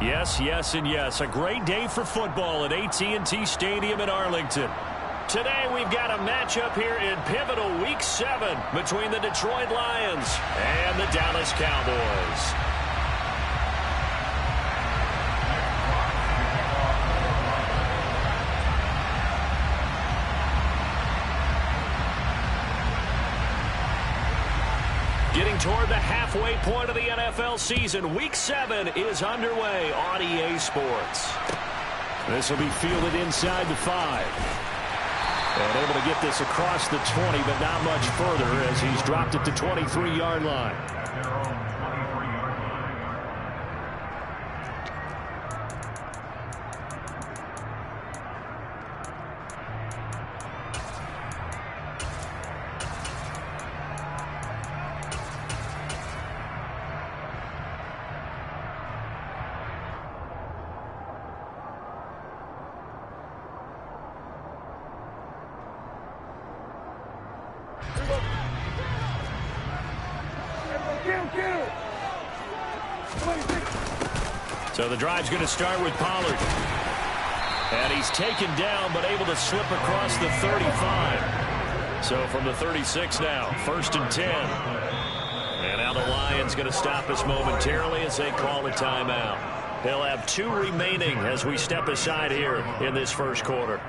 Yes, yes, and yes. A great day for football at AT&T Stadium in Arlington. Today we've got a matchup here in pivotal Week 7 between the Detroit Lions and the Dallas Cowboys. Getting toward the halfway point of the NFL season, Week 7 is underway on EA Sports. This will be fielded inside the 5. And able to get this across the 20, but not much further as he's dropped it to 23-yard line. So the drive's going to start with Pollard. And he's taken down, but able to slip across the 35. So from the 36 now, 1st and 10. And now the Lions going to stop us momentarily as they call a timeout. They'll have 2 remaining as we step aside here in this first quarter.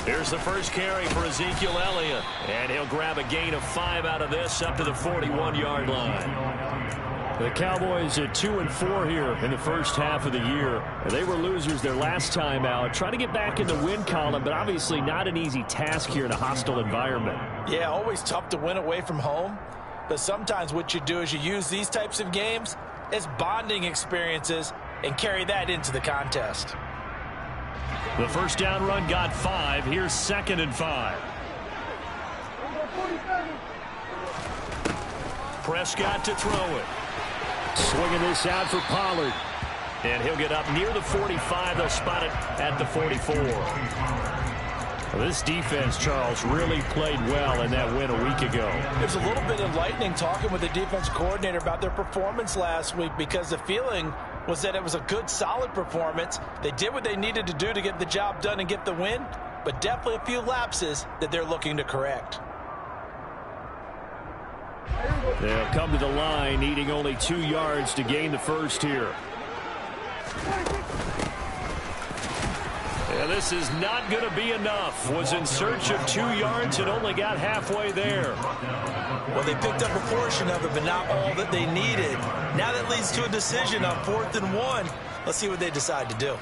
Here's the first carry for Ezekiel Elliott. And he'll grab a gain of 5 out of this up to the 41-yard line. The Cowboys at 2-4 here in the first half of the year. They were losers their last time out. Trying to get back in the win column, but obviously not an easy task here in a hostile environment. Yeah, always tough to win away from home. But sometimes what you do is you use these types of games as bonding experiences and carry that into the contest. The first down run got 5. Here's 2nd and 5. Prescott to throw it. Swinging this out for Pollard. And he'll get up near the 45. They'll spot it at the 44. Well, this defense, Charles, really played well in that win a week ago. There's a little bit of lightning talking with the defense coordinator about their performance last week because the feeling was that it was a good, solid performance. They did what they needed to do to get the job done and get the win, but definitely a few lapses that they're looking to correct. They'll come to the line, needing only 2 yards to gain the first here. Yeah, this is not going to be enough. Was in search of 2 yards and only got halfway there. Well, they picked up a portion of it, but not all that they needed. Now that leads to a decision on 4th and 1. Let's see what they decide to do.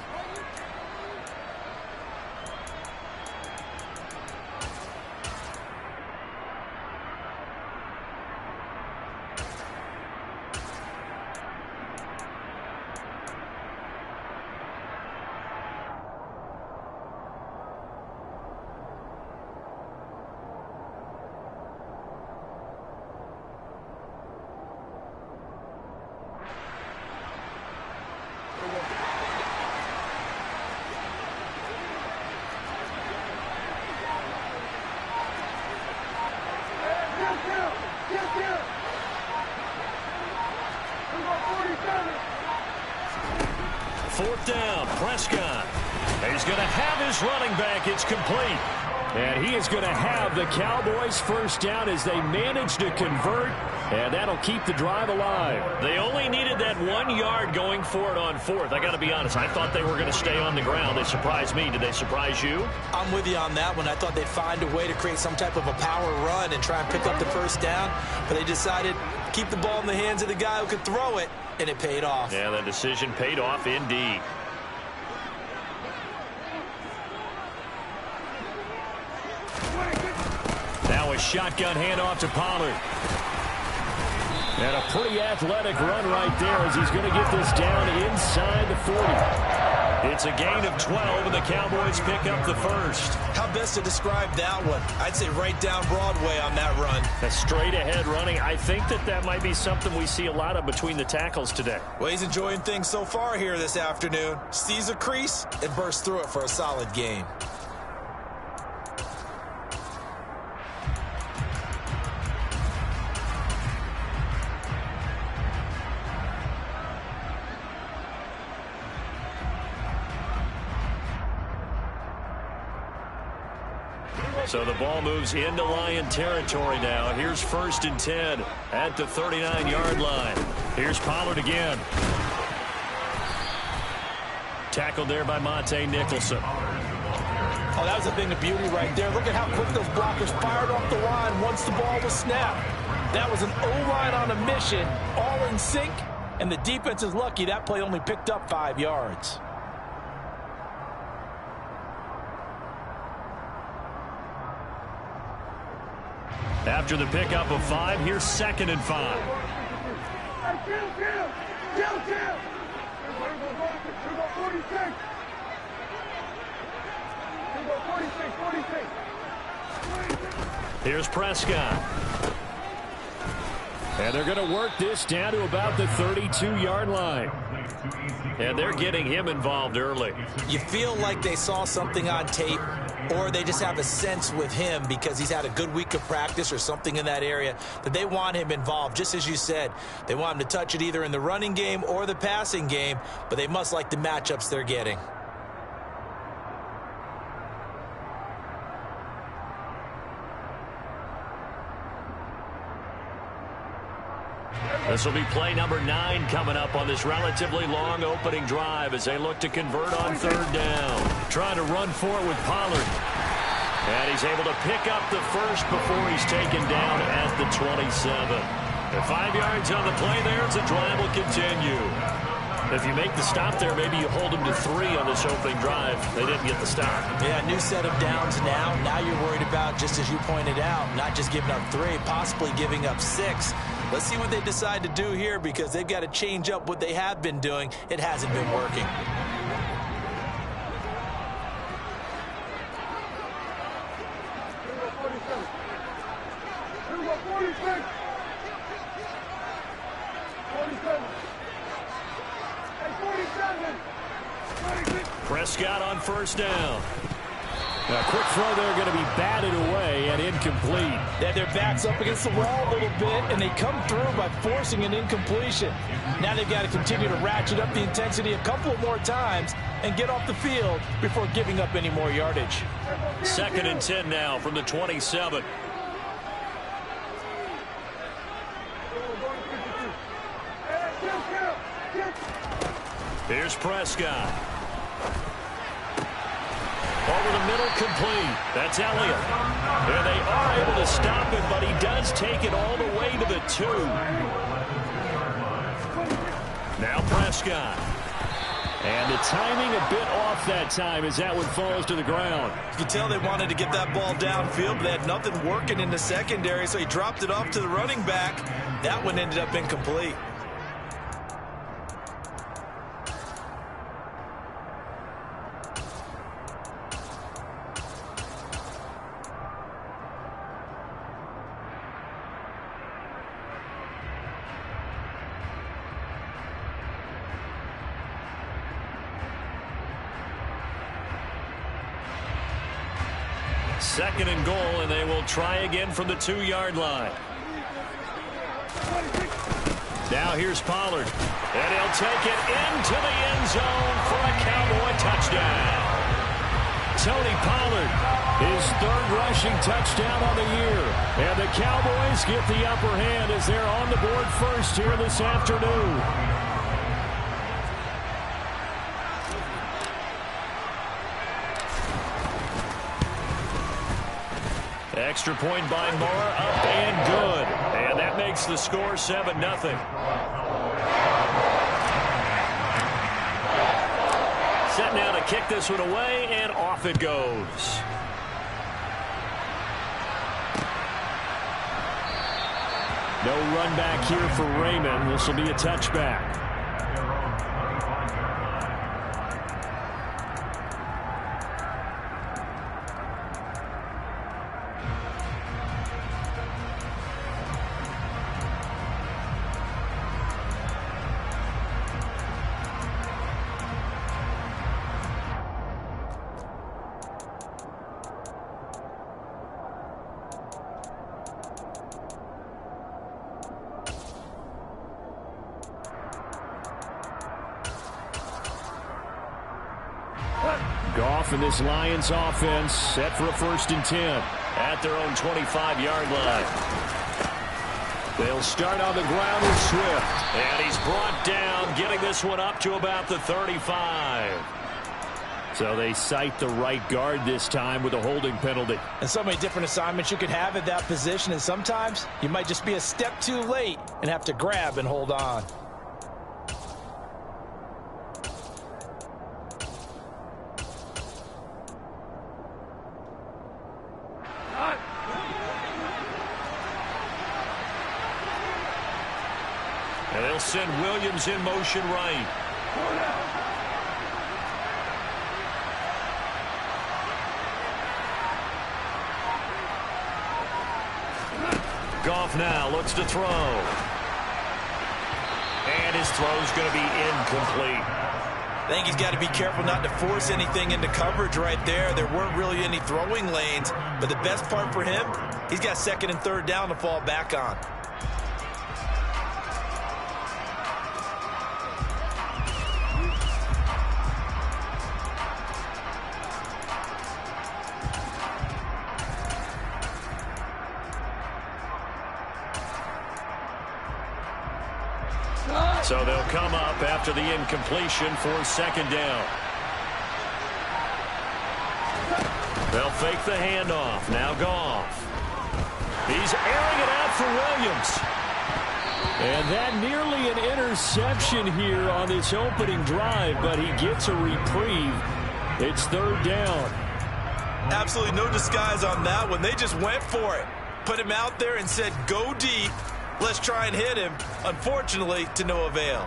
Fourth down, Prescott. He's going to have his running back. It's complete. And he is going to have the Cowboys first down as they manage to convert. And that'll keep the drive alive. They only needed that 1 yard going for it on 4th. I got to be honest, I thought they were going to stay on the ground. They surprised me. Did they surprise you? I'm with you on that one. I thought they'd find a way to create some type of a power run and try and pick up the first down. But they decided to keep the ball in the hands of the guy who could throw it, and it paid off. Yeah, the decision paid off indeed. Now a shotgun handoff to Pollard. And a pretty athletic run right there as he's going to get this down inside the 40. It's a gain of 12, and the Cowboys pick up the first. How best to describe that one? I'd say right down Broadway on that run. A straight-ahead running. I think that might be something we see a lot of between the tackles today. Well, he's enjoying things so far here this afternoon. Sees a crease and bursts through it for a solid gain. So the ball moves into Lion territory now. Here's 1st and 10 at the 39-yard line. Here's Pollard again. Tackled there by Monte Nicholson. Oh, that was a thing of beauty right there. Look at how quick those blockers fired off the line once the ball was snapped. That was an O-line on a mission, all in sync, and the defense is lucky that play only picked up 5 yards. After the pickup of 5, here's 2nd and 5. Here's Prescott. And they're going to work this down to about the 32-yard line. And they're getting him involved early. You feel like they saw something on tape, or they just have a sense with him because he's had a good week of practice or something in that area that they want him involved. Just as you said, they want him to touch it either in the running game or the passing game, but they must like the matchups they're getting. This will be play number 9 coming up on this relatively long opening drive as they look to convert on 3rd down. Trying to run for it with Pollard. And he's able to pick up the first before he's taken down at the 27. The 5 yards on the play there as the drive will continue. If you make the stop there, maybe you hold them to 3 on this opening drive. They didn't get the stop. Yeah, new set of downs now. Now you're worried about, just as you pointed out, not just giving up 3, possibly giving up 6. Let's see what they decide to do here because they've got to change up what they have been doing. It hasn't been working. Prescott on 1st down. A quick throw there going to be batted away and incomplete. They had their backs up against the wall a little bit, and they come through by forcing an incompletion. Now they've got to continue to ratchet up the intensity a couple of more times and get off the field before giving up any more yardage. 2nd and 10 now from the 27. Here's Prescott. Over the middle, complete. That's Elliott. And they are able to stop him, but he does take it all the way to the 2. Now Prescott. And the timing a bit off that time as that one falls to the ground. You can tell they wanted to get that ball downfield, but they had nothing working in the secondary, so he dropped it off to the running back. That one ended up incomplete. Second and goal, and they will try again from the 2-yard line. Now here's Pollard. And he'll take it into the end zone for a Cowboy touchdown. Tony Pollard, his 3rd rushing touchdown on the year. And the Cowboys get the upper hand as they're on the board first here this afternoon. Extra point by Moore, up and good. And that makes the score 7-0. Set now to kick this one away, and off it goes. No run back here for Raymond. This will be a touchback. Goff and this Lions offense set for a 1st and 10 at their own 25-yard line. They'll start on the ground with Swift. And he's brought down, getting this one up to about the 35. So they cite the right guard this time with a holding penalty. And so many different assignments you could have at that position, and sometimes you might just be a step too late and have to grab and hold on. And they'll send Williams in motion right. Goff now looks to throw. And his throw's going to be incomplete. I think he's got to be careful not to force anything into coverage right there. There weren't really any throwing lanes, but the best part for him, he's got 2nd and 3rd down to fall back on. So they'll come up after the incompletion for 2nd down. They'll fake the handoff. Now Goff. He's airing it out for Williams. And that nearly an interception here on this opening drive, but he gets a reprieve. It's 3rd down. Absolutely no disguise on that one. They just went for it. Put him out there and said, go deep. Let's try and hit him. Unfortunately, to no avail.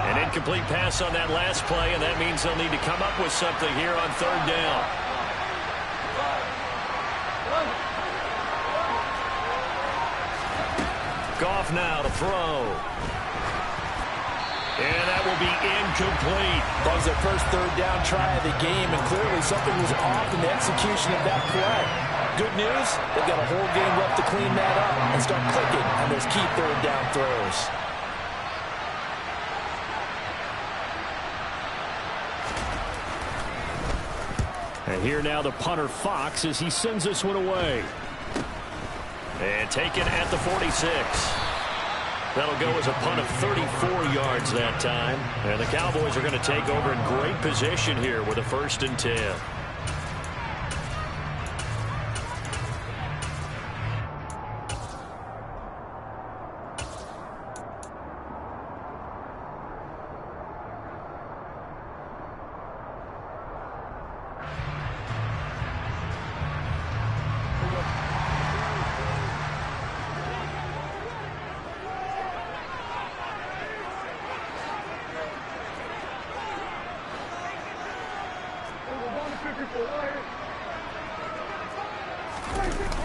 An incomplete pass on that last play, and that means they'll need to come up with something here on 3rd down. Goff now to throw. And that will be incomplete. That was their first 3rd down try of the game, and clearly something was off in the execution of that play. Good news, they've got a whole game left to clean that up and start clicking on those key 3rd down throws. And here now the punter Fox as he sends this one away. And taken at the 46. That'll go as a punt of 34 yards that time. And the Cowboys are going to take over in great position here with a 1st and 10.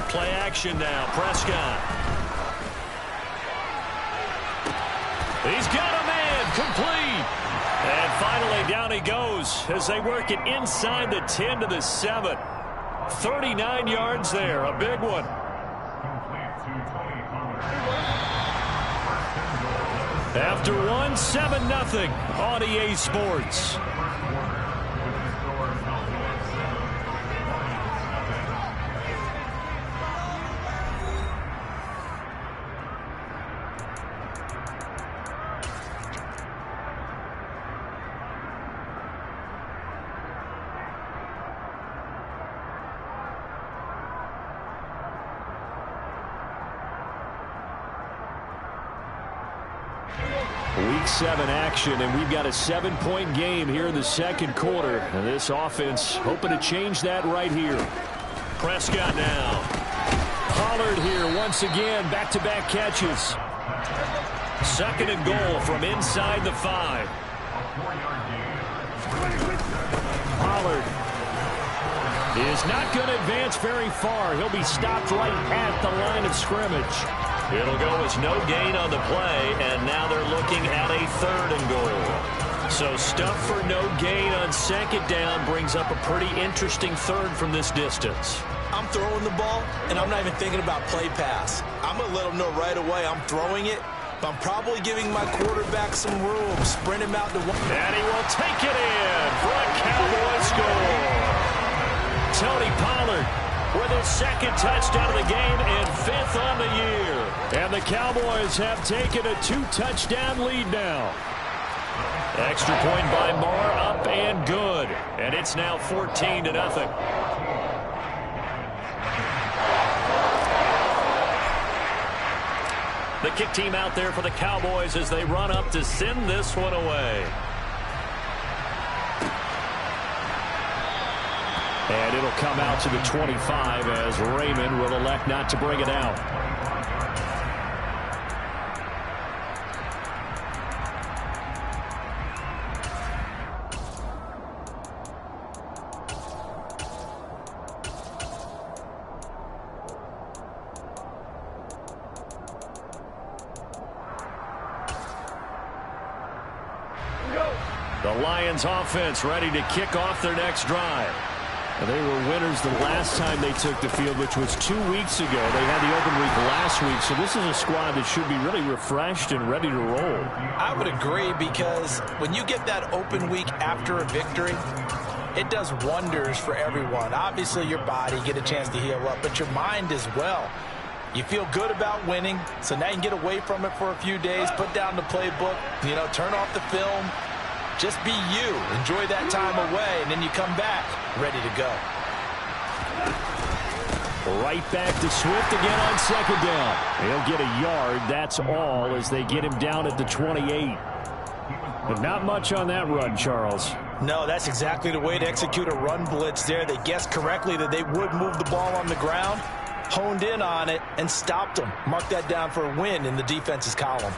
Play action now. Prescott. He's got a man. Complete. And finally down he goes as they work it inside the 10 to the 7. 39 yards there. A big one. After one, 7-0 on EA Sports. Week 7 action, and we've got a 7-point game here in the 2nd quarter. And this offense hoping to change that right here. Prescott now. Pollard here once again, back-to-back catches. 2nd and goal from inside the 5. Pollard is not going to advance very far. He'll be stopped right at the line of scrimmage. It'll go as no gain on the play, and now they're looking at a 3rd and goal. So stuff for no gain on 2nd down brings up a pretty interesting 3rd from this distance. I'm throwing the ball, and I'm not even thinking about play pass. I'm going to let them know right away I'm throwing it, but I'm probably giving my quarterback some room, sprint him out to one. And he will take it in for a Cowboy score. Tony Pollard with his second touchdown of the game and 5th on the year. And the Cowboys have taken a 2-touchdown lead now. Extra point by Moore, up and good. And it's now 14-0. The kick team out there for the Cowboys as they run up to send this one away. And it'll come out to the 25 as Raymond will elect not to bring it out. The Lions offense ready to kick off their next drive. They were winners the last time they took the field, which was 2 weeks ago. They had the open week last week, so this is a squad that should be really refreshed and ready to roll. I would agree, because when you get that open week after a victory, it does wonders for everyone. Obviously, your body, get a chance to heal up, but your mind as well. You feel good about winning, so now you can get away from it for a few days, put down the playbook, turn off the film. Just be you. Enjoy that time away, and then you come back ready to go. Right back to Swift again on second down. He'll get a yard. That's all as they get him down at the 28. But not much on that run, Charles. No, that's exactly the way to execute a run blitz there. They guessed correctly that they would move the ball on the ground, honed in on it, and stopped them. Mark that down for a win in the defense's column.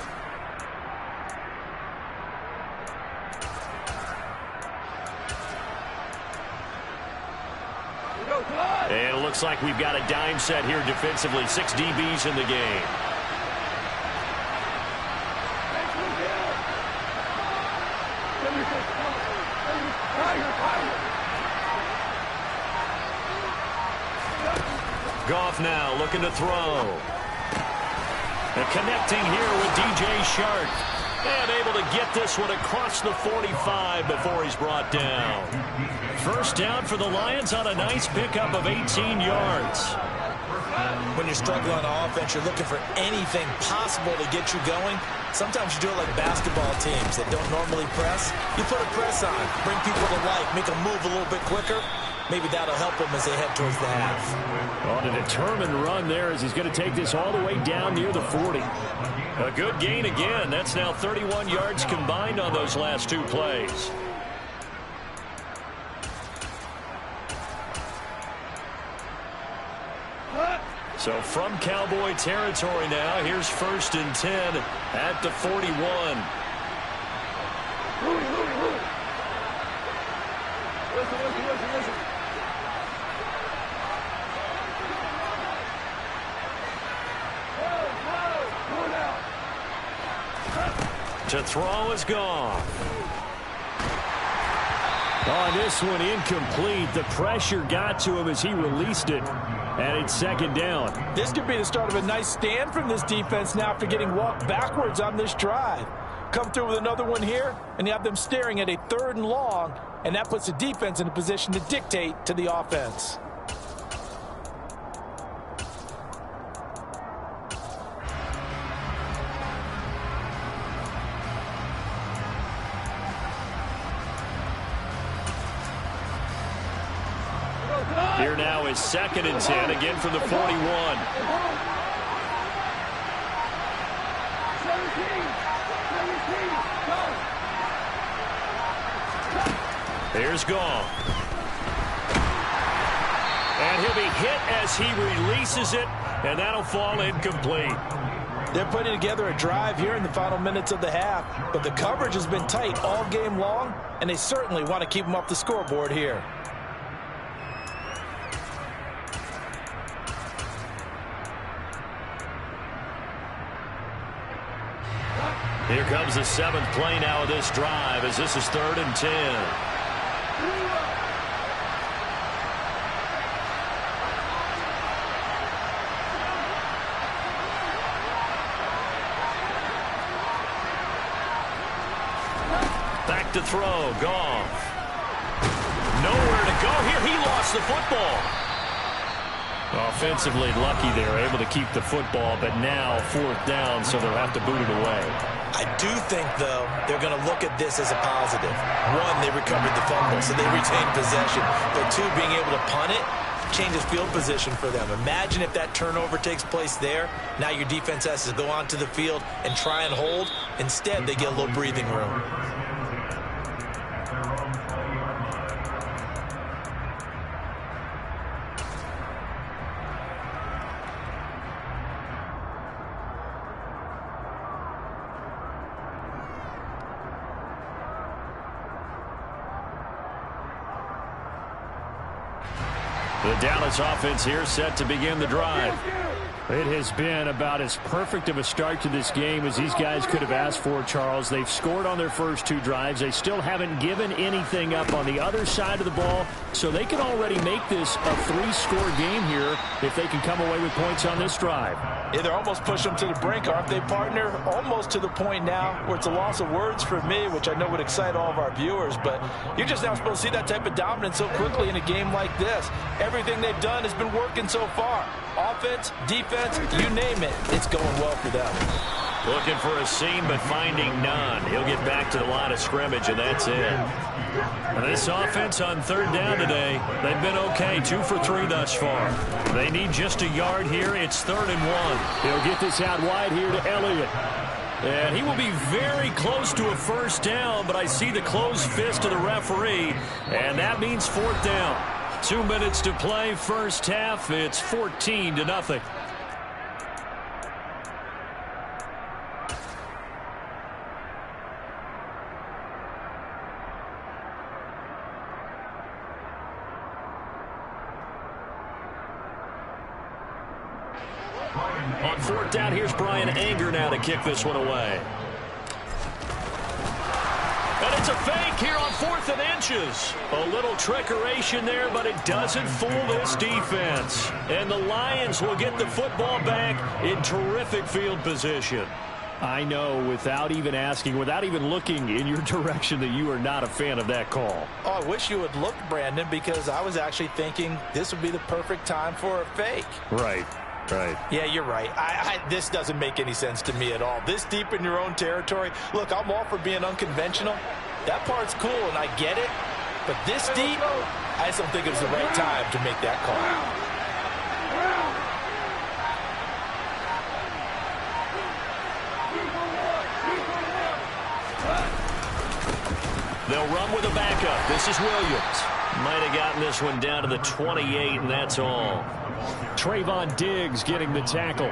And it looks like we've got a dime set here defensively. 6 DBs in the game. Goff now looking to throw. And connecting here with DJ Shark. And able to get this one across the 45 before he's brought down. First down for the Lions on a nice pickup of 18 yards. When you're struggling on offense, you're looking for anything possible to get you going. Sometimes you do it like basketball teams that don't normally press. You put a press on, bring people to life, make them move a little bit quicker. Maybe that'll help them as they head towards the half. On a determined run there as he's going to take this all the way down near the 40. A good gain again. That's now 31 yards combined on those last 2 plays. So from Cowboy territory now, here's 1st and 10 at the 41. Listen. To throw is gone. On this one, incomplete. The pressure got to him as he released it. And it's 2nd down. This could be the start of a nice stand from this defense now after getting walked backwards on this drive. Come through with another one here, and you have them staring at a 3rd and long, and that puts the defense in a position to dictate to the offense. Here now is 2nd and 10, again from the 41. 17, 17, go. Here's Goff. And he'll be hit as he releases it, and that'll fall incomplete. They're putting together a drive here in the final minutes of the half, but the coverage has been tight all game long, and they certainly want to keep them off the scoreboard here. Here comes the 7th play now of this drive as this is 3rd and 10. Back to throw. Goff. Nowhere to go here. He lost the football. Offensively lucky they're able to keep the football, but now 4th down, so they'll have to boot it away. I do think, though, they're going to look at this as a positive. 1, they recovered the fumble, so they retained possession. But 2, being able to punt it changes field position for them. Imagine if that turnover takes place there. Now your defense has to go onto the field and try and hold. Instead, they get a little breathing room. The Dallas offense here set to begin the drive. It has been about as perfect of a start to this game as these guys could have asked for, Charles. They've scored on their first 2 drives. They still haven't given anything up on the other side of the ball, so they can already make this a 3-score game here if they can come away with points on this drive. Yeah, they're almost pushing them to the brink, aren't they, partner? Almost to the point now where it's a loss of words for me, which I know would excite all of our viewers, but you're just now supposed to see that type of dominance so quickly in a game like this. Everything they've done has been working so far. Offense, defense, you name it, it's going well for them. Looking for a seam, but finding none. He'll get back to the line of scrimmage, and that's it. And this offense on 3rd down today, they've been okay, 2 for 3 thus far. They need just a yard here. It's 3rd and 1. He'll get this out wide here to Elliott. And he will be very close to a 1st down, but I see the closed fist of the referee, and that means 4th down. 2 minutes to play, first half. It's 14-0. On 4th down, here's Brian Anger now to kick this one away. And it's a fake here on 4th and inches. A little trickeration there, but it doesn't fool this defense. And the Lions will get the football back in terrific field position. I know, without even asking, without even looking in your direction, that you are not a fan of that call. Oh, I wish you would look, Brandon, because I was actually thinking this would be the perfect time for a fake. Right. Right. Yeah, you're right. This doesn't make any sense to me at all. This deep in your own territory. Look, I'm all for being unconventional. That part's cool, and I get it. But this deep, I just don't think it was the right time to make that call. They'll run with a backup. This is Williams. Might have gotten this one down to the 28, and that's all. Trayvon Diggs getting the tackle.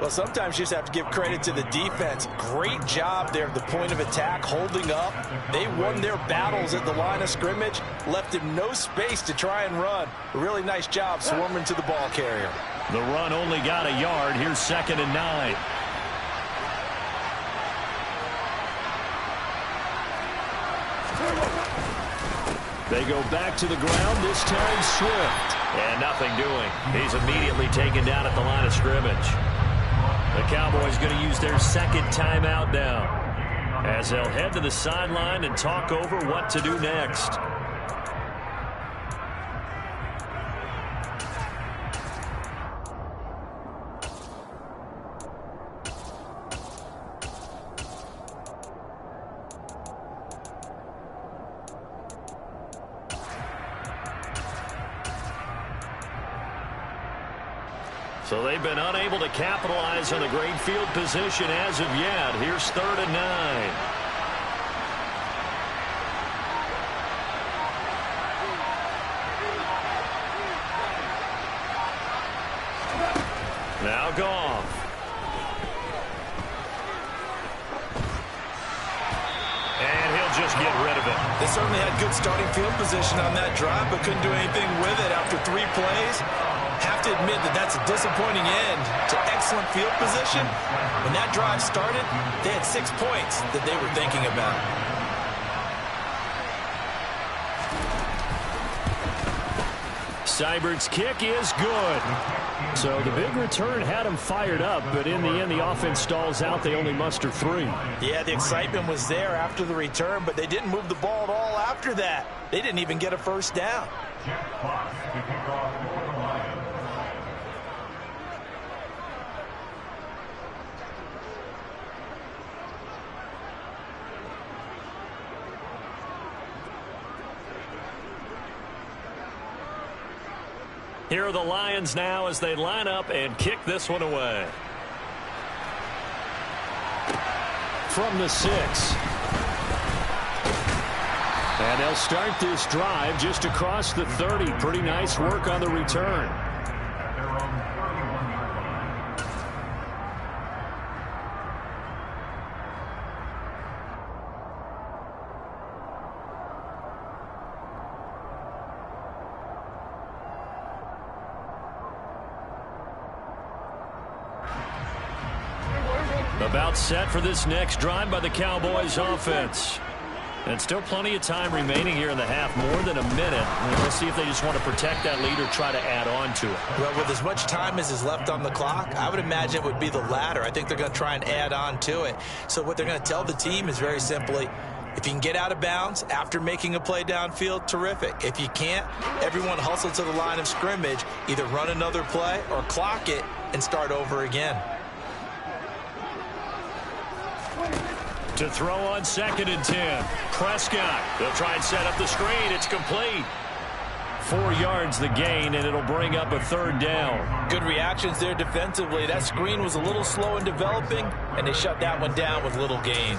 Well, sometimes you just have to give credit to the defense. Great job there at the point of attack, holding up. They won their battles at the line of scrimmage, left him no space to try and run. A really nice job swarming to the ball carrier. The run only got a yard. Here's 2nd and 9. They go back to the ground, this time Swift. And nothing doing. He's immediately taken down at the line of scrimmage. The Cowboys going to use their 2nd timeout now, as they'll head to the sideline and talk over what to do next. So they've been unable to capitalize on the great field position as of yet. Here's 3rd and 9. Now Goff. And he'll just get rid of it. They certainly had good starting field position on that drive, but couldn't do anything with it after 3 plays. Have to admit that that's a disappointing end to excellent field position. When that drive started, they had 6 points that they were thinking about. Seibert's kick is good. So the big return had him fired up, but in the end, the offense stalls out. They only muster 3. Yeah, the excitement was there after the return, but they didn't move the ball at all after that. They didn't even get a first down. Here are the Lions now as they line up and kick this one away. From the 6. And they'll start this drive just across the 30. Pretty nice work on the return. About set for this next drive by the Cowboys offense. And still plenty of time remaining here in the half, more than a minute. And we'll see if they just want to protect that lead or try to add on to it. Well, with as much time as is left on the clock, I would imagine it would be the latter. I think they're going to try and add on to it. So what they're going to tell the team is very simply, if you can get out of bounds after making a play downfield, terrific. If you can't, everyone hustle to the line of scrimmage, either run another play or clock it and start over again. To throw on 2nd and 10. Prescott. They'll try and set up the screen. It's complete. 4 yards the gain, and it'll bring up a 3rd down. Good reactions there defensively. That screen was a little slow in developing, and they shut that one down with little gain.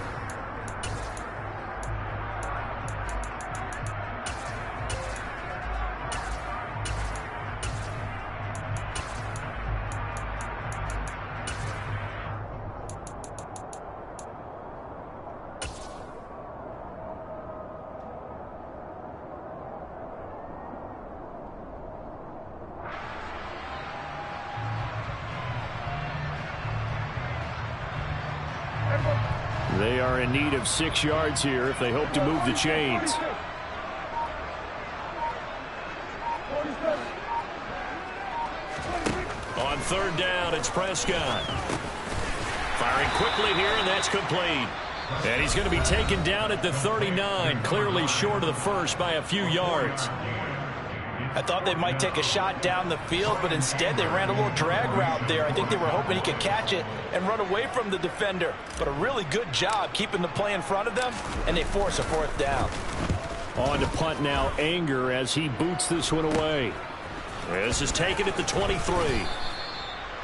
They are in need of 6 yards here if they hope to move the chains. On 3rd down, it's Prescott. Firing quickly here, and that's complete. And he's going to be taken down at the 39, clearly short of the first by a few yards. I thought they might take a shot down the field, but instead they ran a little drag route there. I think they were hoping he could catch it and run away from the defender. But a really good job keeping the play in front of them, and they force a 4th down. On to punt now, Anger, as he boots this one away. This is taken at the 23.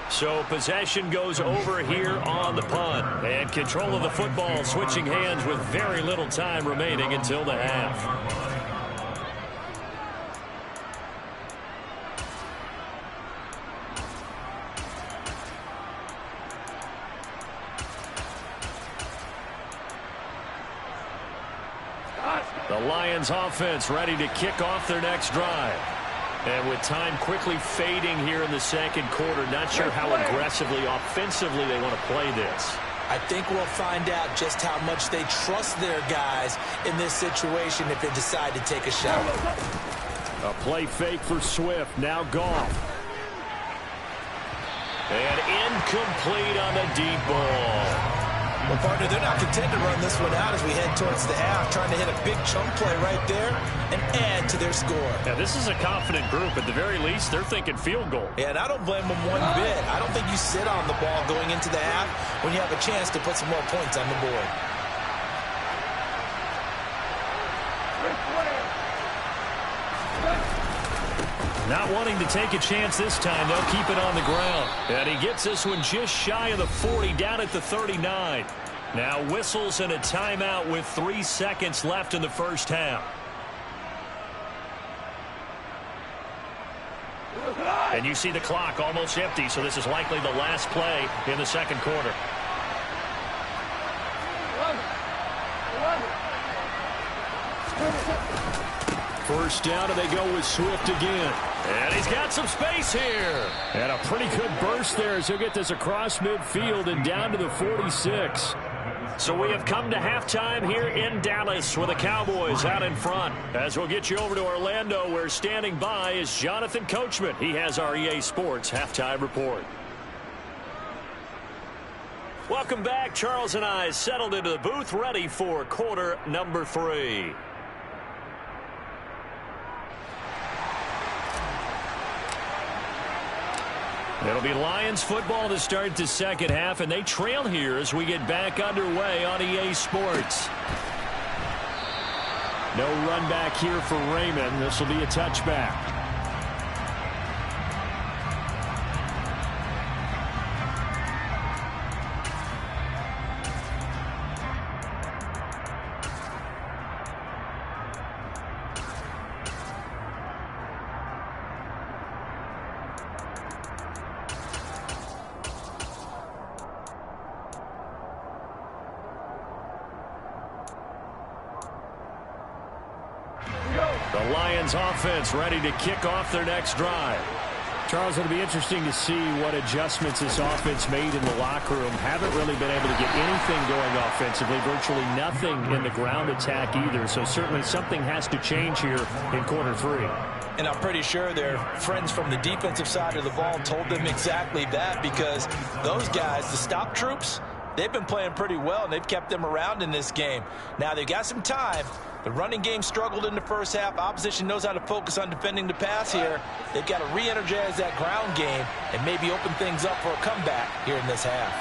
So possession goes over here on the punt. And control of the football switching hands with very little time remaining until the half. The Lions offense ready to kick off their next drive. And with time quickly fading here in the 2nd quarter, not sure how aggressively, offensively they want to play this. I think we'll find out just how much they trust their guys in this situation if they decide to take a shot. A play fake for Swift, now Goff. And incomplete on the deep ball. Well, partner, they're not content to run this one out as we head towards the half, trying to hit a big chunk play right there and add to their score. Yeah, this is a confident group. At the very least, they're thinking field goal. Yeah, and I don't blame them one bit. I don't think you sit on the ball going into the half when you have a chance to put some more points on the board. Not wanting to take a chance this time, they'll keep it on the ground. And he gets this one just shy of the 40, down at the 39. Now whistles and a timeout with 3 seconds left in the first half. And you see the clock almost empty, so this is likely the last play in the 2nd quarter. First down, and they go with Swift again. And he's got some space here. And a pretty good burst there as he'll get this across midfield and down to the 46. So we have come to halftime here in Dallas with the Cowboys out in front. As we'll get you over to Orlando, where standing by is Jonathan Coachman. He has our EA Sports halftime report. Welcome back. Charles and I settled into the booth, ready for quarter number 3. It'll be Lions football to start the second half, and they trail here as we get back underway on EA Sports. No run back here for Raymond. This will be a touchback. The Lions offense ready to kick off their next drive. Charles, it'll be interesting to see what adjustments this offense made in the locker room. Haven't really been able to get anything going offensively. Virtually nothing in the ground attack either. So certainly something has to change here in quarter 3. And I'm pretty sure their friends from the defensive side of the ball told them exactly that, because those guys, the stop troops, they've been playing pretty well, and they've kept them around in this game. Now, they've got some time. The running game struggled in the first half. Opposition knows how to focus on defending the pass here. They've got to re-energize that ground game and maybe open things up for a comeback here in this half.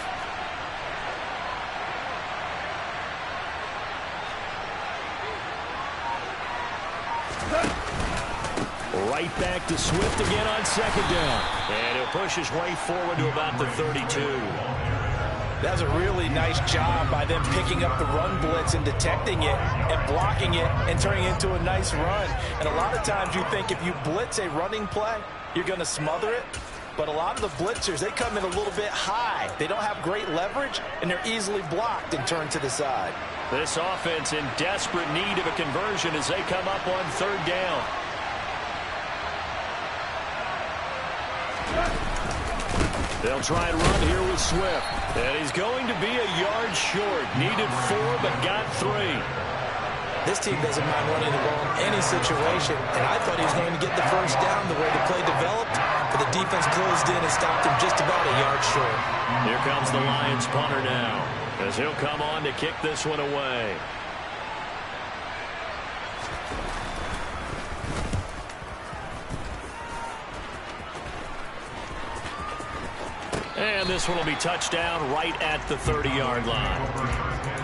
Right back to Swift again on second down. And he'll push his way forward to about the 32. That was a really nice job by them picking up the run blitz and detecting it and blocking it and turning it into a nice run. And a lot of times you think if you blitz a running play, you're going to smother it. But a lot of the blitzers, they come in a little bit high. They don't have great leverage, and they're easily blocked and turned to the side. This offense in desperate need of a conversion as they come up on third down. They'll try and run here with Swift. And he's going to be a yard short. Needed 4, but got 3. This team doesn't mind running the ball in any situation, and I thought he was going to get the first down the way the play developed, but the defense closed in and stopped him just about a yard short. Here comes the Lions punter now, as he'll come on to kick this one away. And this one will be touchdown right at the 30-yard line.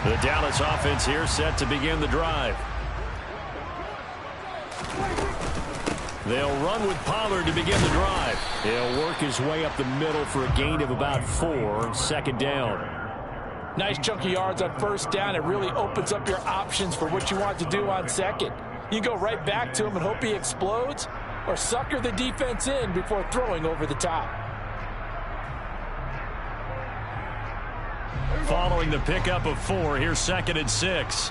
The Dallas offense here set to begin the drive. They'll run with Pollard to begin the drive. He'll work his way up the middle for a gain of about 4, second down. Nice chunk of yards on first down. It really opens up your options for what you want to do on second. You go right back to him and hope he explodes, or sucker the defense in before throwing over the top. Following the pickup of 4, here's 2nd and 6.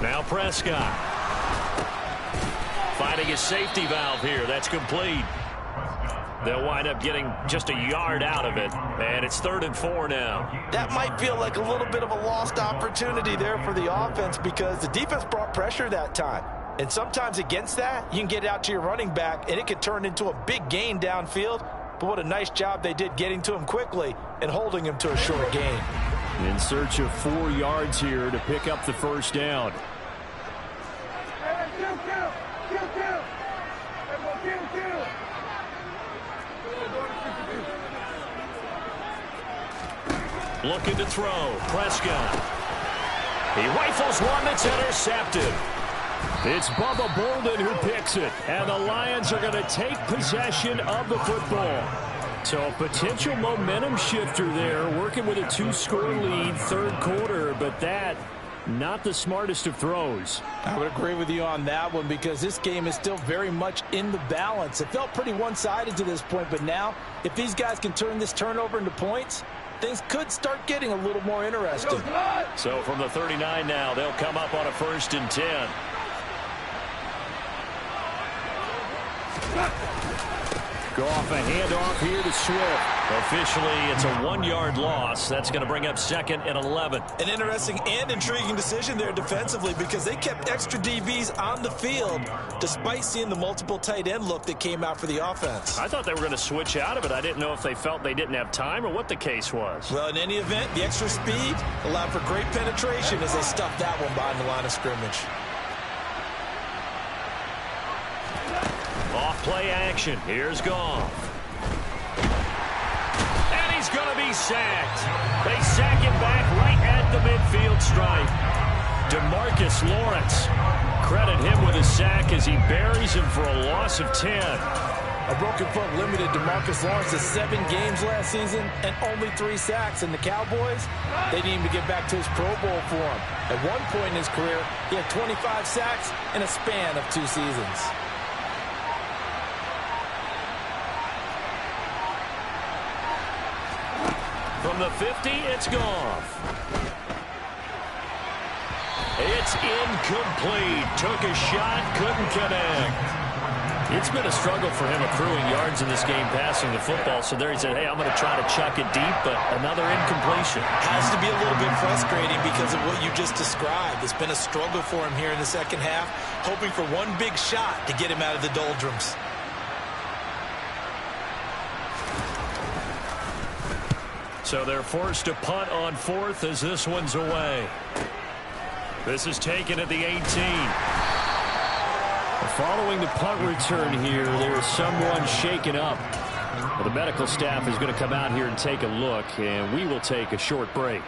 Now Prescott. Finding his safety valve here. That's complete. They'll wind up getting just a yard out of it. And it's 3rd and 4 now. That might feel like a little bit of a lost opportunity there for the offense, because the defense brought pressure that time. And sometimes against that, you can get out to your running back, and it could turn into a big gain downfield. But what a nice job they did getting to him quickly and holding him to a short gain. In search of 4 yards here to pick up the first down. Looking to throw. Prescott. He rifles one that's intercepted. It's Bubba Bolden who picks it. And the Lions are going to take possession of the football. So a potential momentum shifter there, working with a 2-score lead, third quarter, but that not the smartest of throws. I would agree with you on that one because this game is still very much in the balance. It felt pretty one-sided to this point, but now if these guys can turn this turnover into points, things could start getting a little more interesting. So from the 39 now, they'll come up on a 1st and 10. Go off a handoff here to Swift. Officially, it's a 1-yard loss. That's going to bring up 2nd and 11. An interesting and intriguing decision there defensively because they kept extra DBs on the field despite seeing the multiple tight end look that came out for the offense. I thought they were going to switch out of it. I didn't know if they felt they didn't have time or what the case was. Well, in any event, the extra speed allowed for great penetration as they stuffed that one behind the line of scrimmage. Off play action. Here's Goff. And he's going to be sacked. They sack him back right at the midfield stripe. DeMarcus Lawrence. Credit him with a sack as he buries him for a loss of 10. A broken foot limited DeMarcus Lawrence to 7 games last season and only 3 sacks. And the Cowboys, they need him to get back to his Pro Bowl form. At one point in his career, he had 25 sacks in a span of 2 seasons. From the 50, it's Goff. It's incomplete. Took a shot, couldn't connect. It's been a struggle for him accruing yards in this game passing the football. So there he said, hey, I'm going to try to chuck it deep, but another incompletion. Has to be a little bit frustrating because of what you just described. It's been a struggle for him here in the second half, hoping for one big shot to get him out of the doldrums. So they're forced to punt on 4th as this one's away. This is taken at the 18. Following the punt return here, there is someone shaken up. Well, the medical staff is going to come out here and take a look, and we will take a short break.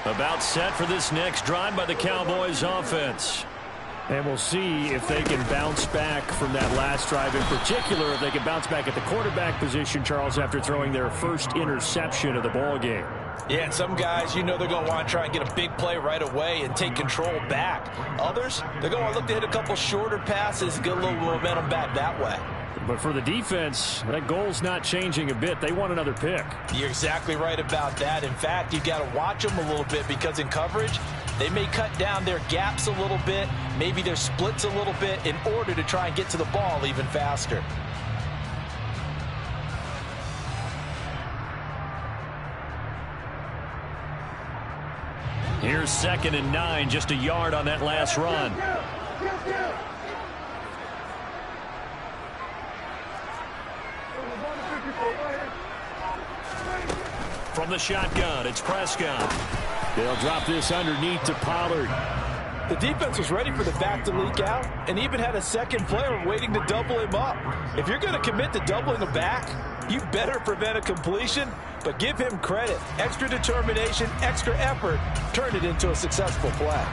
About set for this next drive by the Cowboys offense. And we'll see if they can bounce back from that last drive. In particular, if they can bounce back at the quarterback position, Charles, after throwing their first interception of the ball game. Yeah, and some guys, you know they're going to want to try and get a big play right away and take control back. Others, they're going to want to look to hit a couple shorter passes and get a little momentum back that way. But for the defense, that goal's not changing a bit. They want another pick. You're exactly right about that. In fact, you've got to watch them a little bit because in coverage, they may cut down their gaps a little bit, maybe their splits a little bit in order to try and get to the ball even faster. Here's 2nd and 9, just a yard on that last run. From the shotgun, it's Prescott. They'll drop this underneath to Pollard. The defense was ready for the back to leak out and even had a second player waiting to double him up. If you're going to commit to doubling a back, you better prevent a completion, but give him credit. Extra determination, extra effort, turn it into a successful play.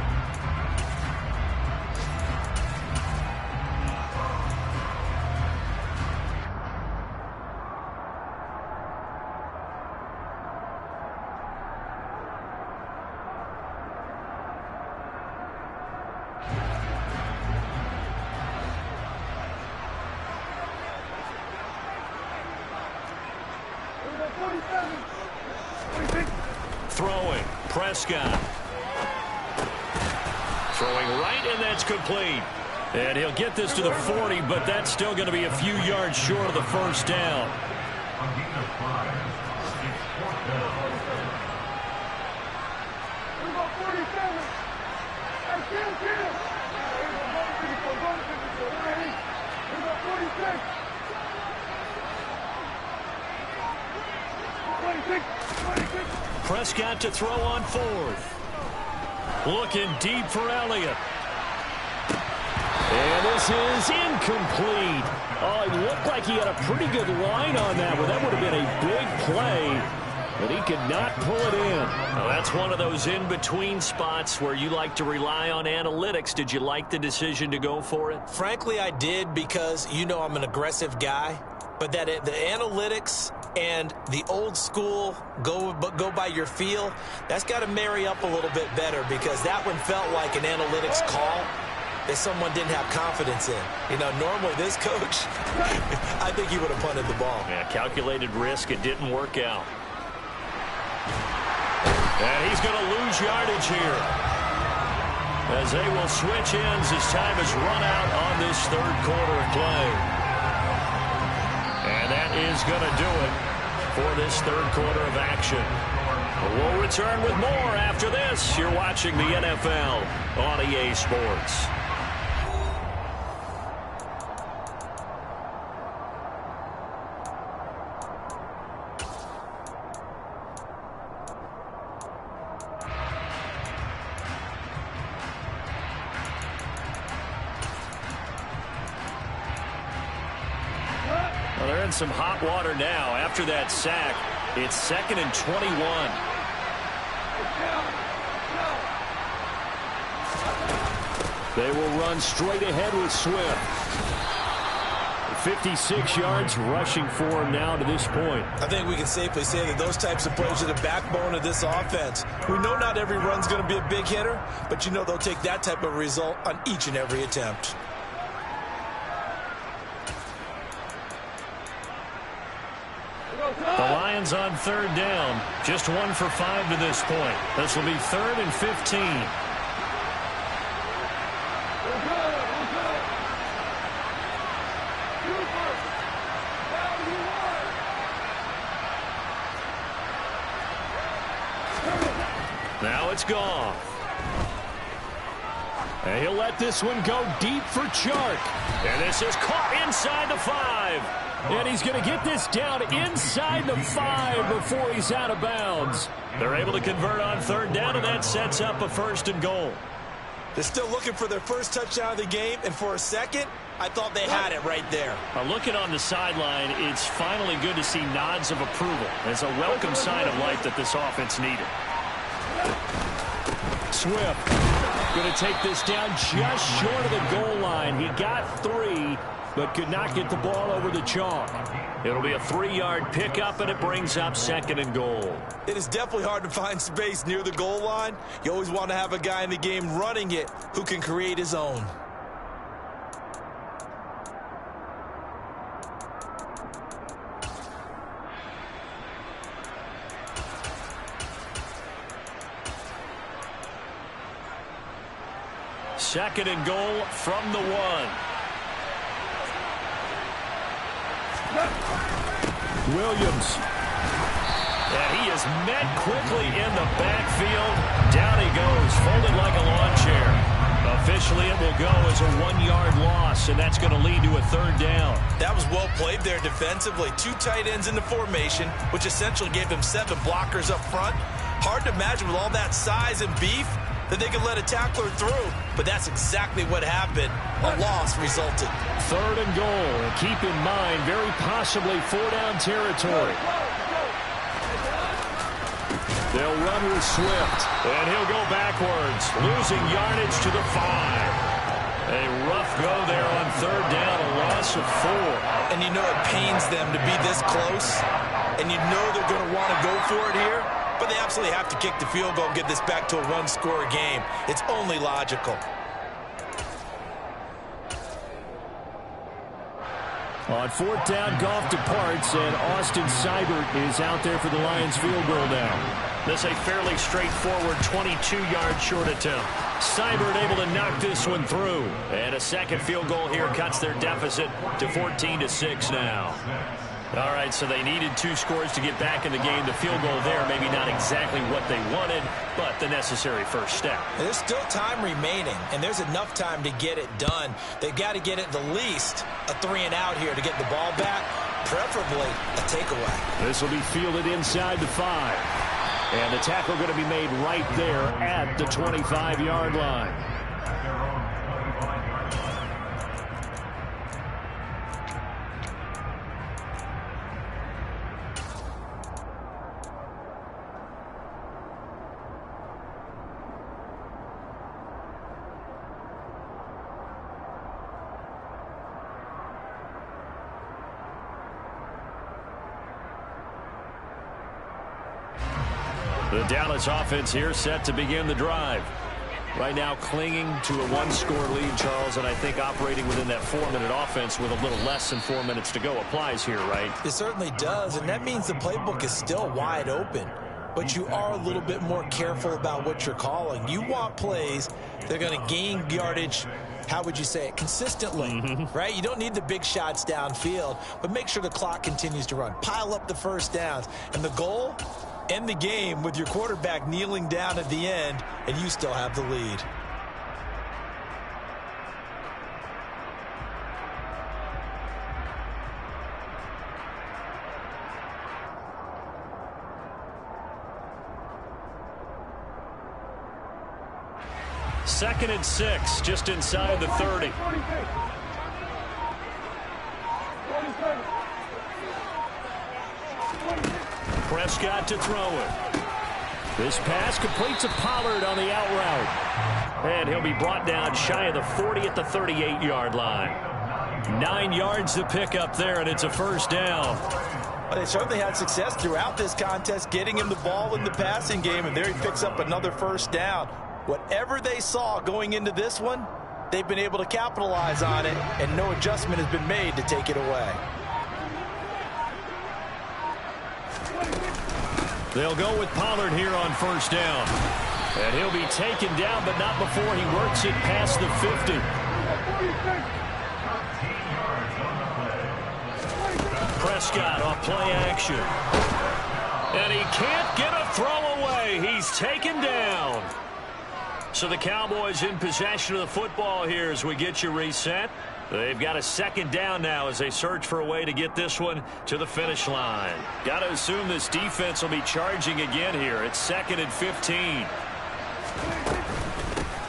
Throwing, Prescott. Throwing right, and that's complete. And he'll get this to the 40, but that's still going to be a few yards short of the first down. Prescott to throw on 4th. Looking deep for Elliott. And this is incomplete. Oh, it looked like he had a pretty good line on that, but that would have been a big play. but he could not pull it in. Well, that's one of those in-between spots where you like to rely on analytics. Did you like the decision to go for it? Frankly, I did, because I'm an aggressive guy. But the analytics and the old school go by your feel, that's got to marry up a little bit better, because that one felt like an analytics call that someone didn't have confidence in. Normally this coach, I think he would have punted the ball. Yeah, calculated risk. It didn't work out. And he's going to lose yardage here, as they will switch ends as time has run out on this third quarter of play. And that is going to do it for this third quarter of action. We'll return with more after this. You're watching the NFL on EA Sports. Well, they're in some hot water now. After that sack, it's 2nd and 21. They will run straight ahead with Swift. 56 yards rushing for him now to this point. I think we can safely say that those types of plays are the backbone of this offense. We know not every run's going to be a big hitter, but they'll take that type of result on each and every attempt. The Lions on third down. Just 1 for 5 to this point. This will be 3rd and 15. Now it's gone. And he'll let this one go deep for Chark. And this is caught inside the 5. And he's going to get this down inside the 5 before he's out of bounds. They're able to convert on third down, and that sets up a 1st and goal. They're still looking for their first touchdown of the game, and for a second, I thought they had it right there. Looking on the sideline, it's finally good to see nods of approval. It's a welcome sign of life that this offense needed. Swift going to take this down just short of the goal line. He got 3, but could not get the ball over the chalk. It'll be a 3-yard pickup, and it brings up 2nd and goal. It is definitely hard to find space near the goal line. You always want to have a guy in the game running it who can create his own. Second and goal from the 1. Williams. And he is met quickly in the backfield. Down he goes, folded like a lawn chair. Officially, it will go as a 1-yard loss, and that's going to lead to a 3rd down. That was well played there defensively. 2 tight ends in the formation, which essentially gave them 7 blockers up front. Hard to imagine with all that size and beef that they could let a tackler through, but that's exactly what happened. A loss resulted. 3rd and goal. Keep in mind, very possibly 4-down territory. They'll run with Swift. And he'll go backwards, losing yardage to the 5. A rough go there on 3rd down, a loss of 4. And it pains them to be this close, and they're going to want to go for it here, but they absolutely have to kick the field goal and get this back to a 1-score game. It's only logical. On 4th down, Goff departs, and Austin Seibert is out there for the Lions field goal now. This a fairly straightforward 22-yard short attempt. Seibert able to knock this one through. And a second field goal here cuts their deficit to 14-6 now. All right, so they needed 2 scores to get back in the game. The field goal there, maybe not exactly what they wanted, but the necessary first step. There's still time remaining, and there's enough time to get it done. They've got to get at the least a 3-and-out here to get the ball back, preferably a takeaway. This will be fielded inside the 5. And the tackle going to be made right there at the 25-yard line. The Dallas offense here set to begin the drive. Right now clinging to a one-score lead, Charles, and I think operating within that 4-minute offense with a little less than 4 minutes to go applies here, right? It certainly does, and that means the playbook is still wide open. But you are a little bit more careful about what you're calling. You want plays that are going to gain yardage, how would you say it, consistently, right? You don't need the big shots downfield, but make sure the clock continues to run. Pile up the first downs. And the goal, end the game with your quarterback kneeling down at the end, and you still have the lead. Second and 6, just inside the 30. Prescott to throw it. This pass completes a Pollard on the out route. And he'll be brought down shy of the 40 at the 38-yard line. 9 yards to pick up there, and it's a first down. Well, they certainly had success throughout this contest, getting him the ball in the passing game, and there he picks up another first down. Whatever they saw going into this one, they've been able to capitalize on it, and no adjustment has been made to take it away. They'll go with Pollard here on first down. And he'll be taken down, but not before he works it past the 50. Prescott off play action. And he can't get a throw away. He's taken down. So the Cowboys in possession of the football here as we get you reset. They've got a second down now as they search for a way to get this one to the finish line. Got to assume this defense will be charging again here. It's 2nd and 15.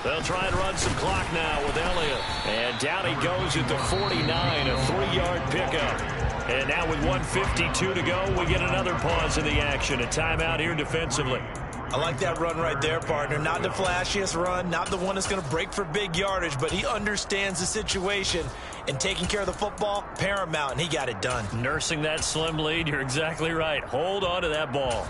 They'll try and run some clock now with Elliott. And down he goes at the 49, a 3-yard pickup. And now with 1:52 to go, we get another pause in the action. A timeout here defensively. I like that run right there, partner. Not the flashiest run, not the one that's going to break for big yardage, but he understands the situation, and taking care of the football, paramount, and he got it done. Nursing that slim lead, you're exactly right. Hold on to that ball.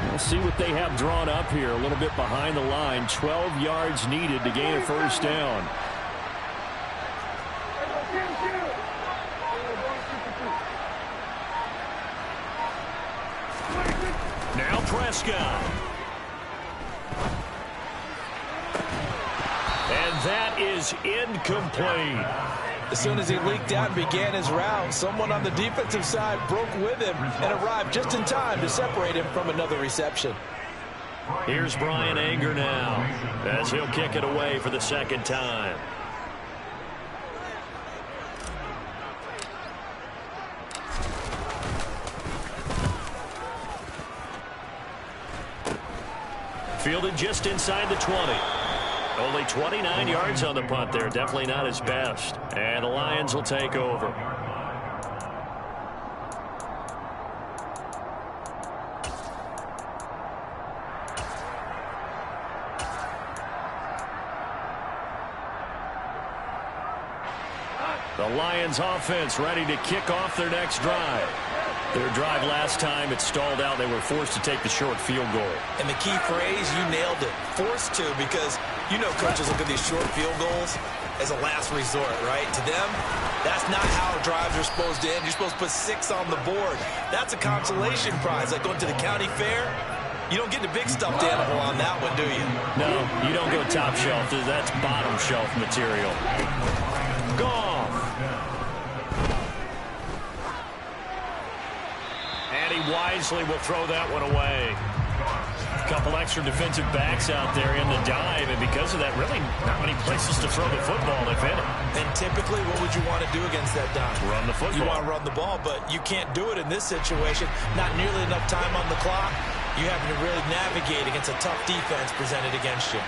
We'll see what they have drawn up here. A little bit behind the line. 12 yards needed to gain a first down. Now Prescott. And that is incomplete. As soon as he leaked out and began his route, someone on the defensive side broke with him and arrived just in time to separate him from another reception. Here's Brian Anger now as he'll kick it away for the second time. Fielded just inside the 20. Only 29 yards on the punt there. Definitely not his best. And the Lions will take over. The Lions offense ready to kick off their next drive. Their drive last time, it stalled out. They were forced to take the short field goal. And the key phrase, you nailed it. Forced to, because you know coaches look at these short field goals as a last resort, right? To them, that's not how drives are supposed to end. You're supposed to put 6 on the board. That's a consolation prize. Like going to the county fair, you don't get the big stuffed animal on that one, do you? No, you don't go top shelf. That's bottom shelf material. Gone. And he wisely will throw that one away. A couple extra defensive backs out there in the dive, and because of that, really not many places to throw the football, if any. And typically, what would you want to do against that dive? Run the football. You want to run the ball, but you can't do it in this situation. Not nearly enough time on the clock. You having to really navigate against a tough defense presented against you.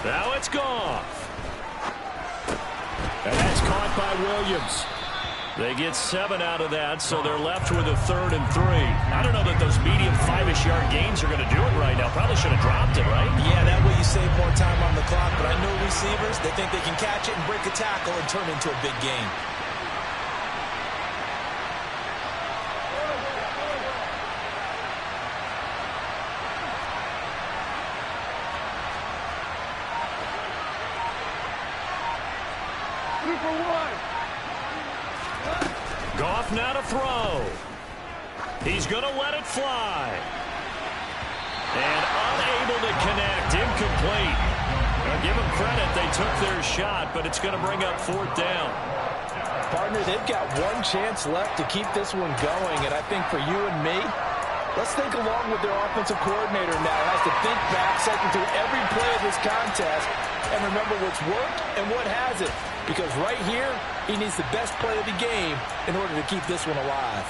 Now it's Goff. And that's caught by Williams. They get 7 out of that, so they're left with a 3rd and 3. I don't know that those medium 5-ish yard gains are going to do it right now. Probably should have dropped it, right? Yeah, that way you save more time on the clock. But I know receivers, they think they can catch it and break a tackle and turn into a big gain. Goff now to throw. He's going to let it fly. And unable to connect. Incomplete. Now give them credit. They took their shot, but it's going to bring up 4th down. Partner, they've got one chance left to keep this one going. And I think for you and me, let's think along with their offensive coordinator now. Has to think back, cycle through every play of this contest, and remember what's worked and what hasn't. Because right here, he needs the best play of the game in order to keep this one alive.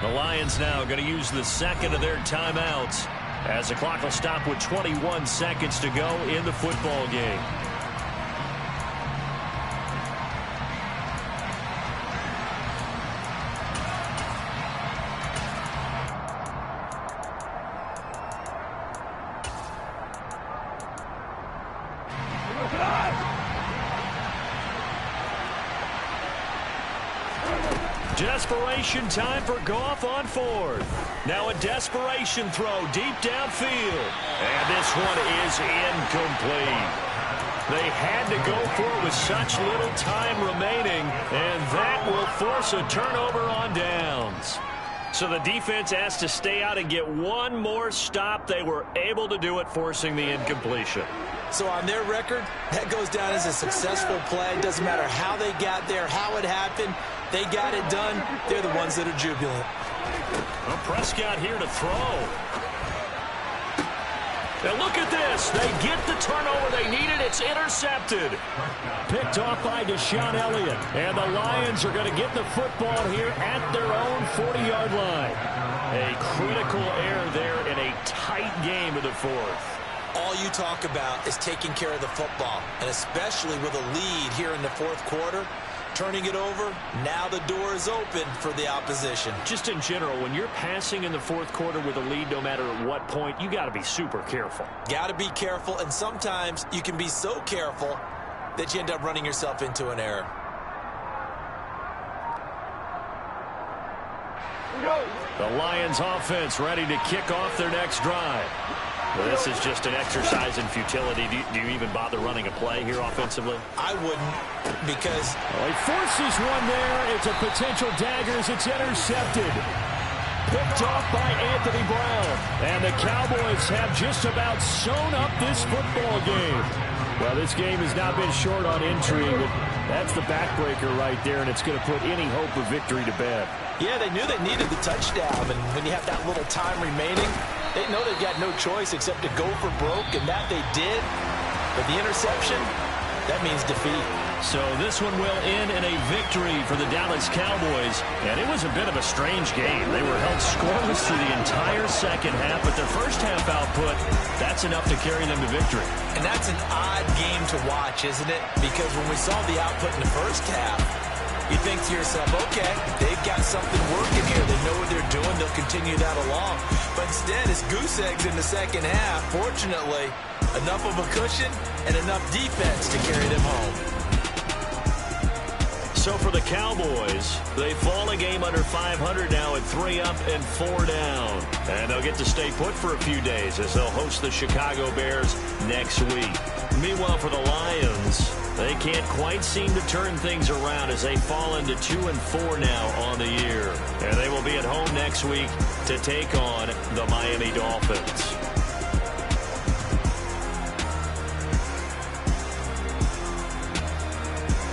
The Lions now going to use the 2nd of their timeouts as the clock will stop with 21 seconds to go in the football game. Desperation time for Goff on 4th. Now a desperation throw deep downfield. And this one is incomplete. They had to go for it with such little time remaining, and that will force a turnover on downs. So the defense has to stay out and get one more stop. They were able to do it, forcing the incompletion. So on their record, that goes down as a successful play. Doesn't matter how they got there, how it happened. They got it done. They're the ones that are jubilant. Well, Prescott here to throw. And look at this. They get the turnover they needed. It's intercepted. Picked off by Deshaun Elliott. And the Lions are going to get the football here at their own 40-yard line. A critical error there in a tight game of the 4th. All you talk about is taking care of the football, and especially with a lead here in the 4th quarter. Turning it over, now the door is open for the opposition. Just in general, when you're passing in the 4th quarter with a lead, no matter at what point, you got to be super careful. Got to be careful, and sometimes you can be so careful that you end up running yourself into an error. The Lions offense ready to kick off their next drive. Well, this is just an exercise in futility. Do you even bother running a play here offensively? I wouldn't, because... Well, he forces one there. It's a potential dagger as it's intercepted. Picked off by Anthony Brown. And the Cowboys have just about sewn up this football game. Well, this game has not been short on intrigue, but that's the backbreaker right there, and it's going to put any hope of victory to bed. Yeah, they knew they needed the touchdown, and when you have that little time remaining, they know they've got no choice except to go for broke, and that they did. But the interception, that means defeat. So this one will end in a victory for the Dallas Cowboys. And it was a bit of a strange game. They were held scoreless through the entire second half, but their first half output, that's enough to carry them to victory. And that's an odd game to watch, isn't it? Because when we saw the output in the first half, you think to yourself, okay, they've got something working here. They know what they're doing. They'll continue that along. But instead, it's goose eggs in the second half. Fortunately, enough of a cushion and enough defense to carry them home. So for the Cowboys, they fall a game under 500 now at 3 up and 4 down. And they'll get to stay put for a few days as they'll host the Chicago Bears next week. Meanwhile, for the Lions, they can't quite seem to turn things around as they fall into 2 and 4 now on the year. And they will be at home next week to take on the Miami Dolphins.